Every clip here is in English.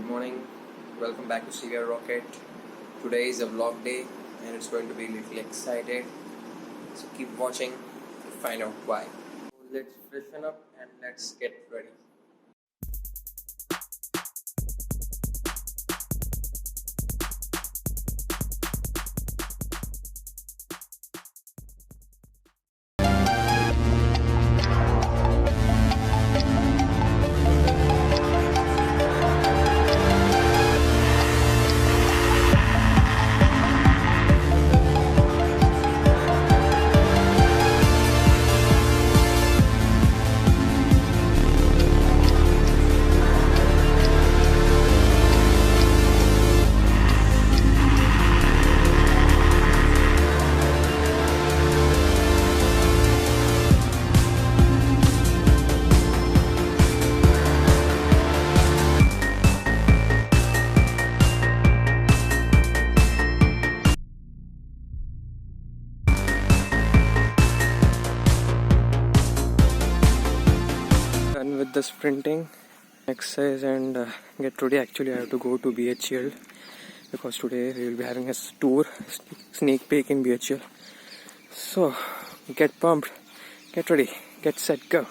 morning. Welcome back to CVR Rocket. Today is a vlog day and it's going to be a little excited. So keep watching to find out why. Let's freshen up and let's get ready. Done with the sprinting exercise and get ready. Actually, I have to go to BHEL because today we will be having a tour, sneak peek in BHEL. So get pumped, get ready, get set, go.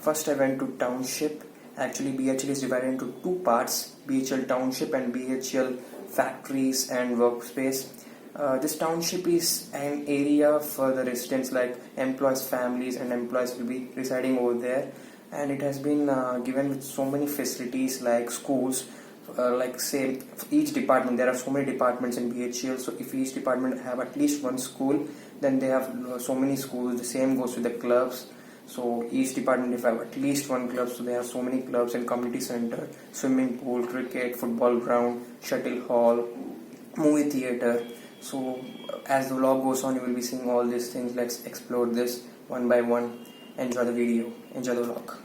First I went to Township. Actually BHEL is divided into two parts, BHEL Township and BHEL Factories and Workspace. This township is an area for the residents, like employees' families and employees will be residing over there, and it has been given with so many facilities like schools. Like say each department, there are so many departments in BHEL, so if each department have at least one school, then they have so many schools. The same goes with the clubs. So each department if have at least one club, so they have so many clubs and community center, swimming pool, cricket, football ground, shuttle hall, movie theater. So as the vlog goes on, you will be seeing all these things. Let's explore this one by one. Enjoy the video, enjoy the vlog.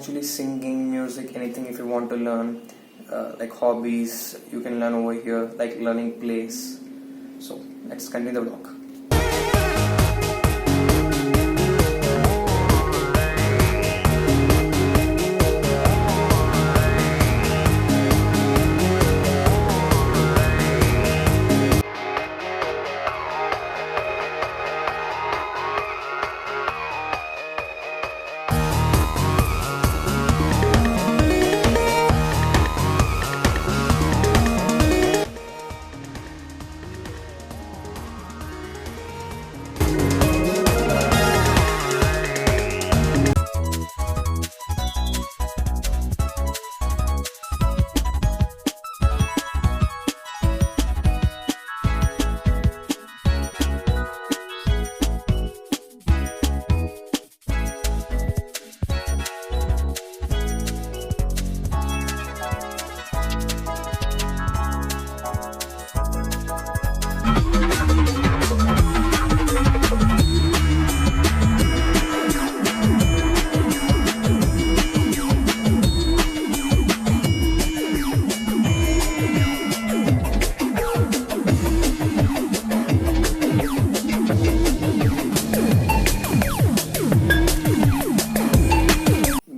actually singing, music, anything if you want to learn, like hobbies, you can learn over here, like learning plays. So let's continue the vlog.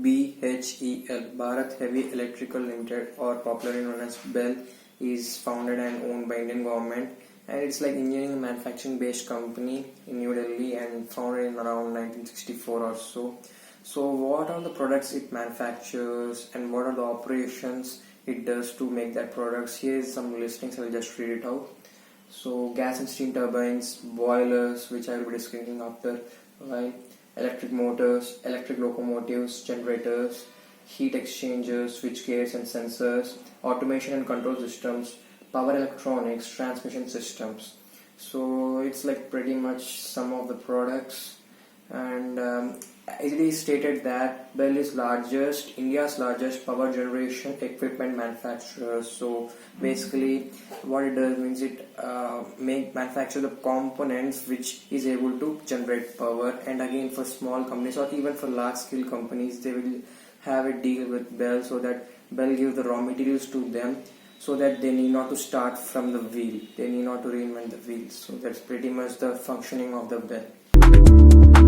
BHEL, Bharat Heavy Electrical Limited, or popularly known as BHEL, is founded and owned by Indian government, and it's like engineering and manufacturing based company in New Delhi and founded in around 1964 or so. So what are the products it manufactures and what are the operations it does to make that products? Here is some listings, I'll just read it out. So gas and steam turbines, boilers, which I will be discussing after, right? Electric motors, electric locomotives, generators, heat exchangers, switchgears and sensors, automation and control systems, power electronics, transmission systems. So it's like pretty much some of the products, and it is stated that BHEL is India's largest power generation equipment manufacturer. So basically what it does means it manufacture the components which is able to generate power, and again for small companies or even for large scale companies, they will have a deal with BHEL so that BHEL gives the raw materials to them so that they need not to start from the wheel, they need not to reinvent the wheel. So that's pretty much the functioning of the BHEL.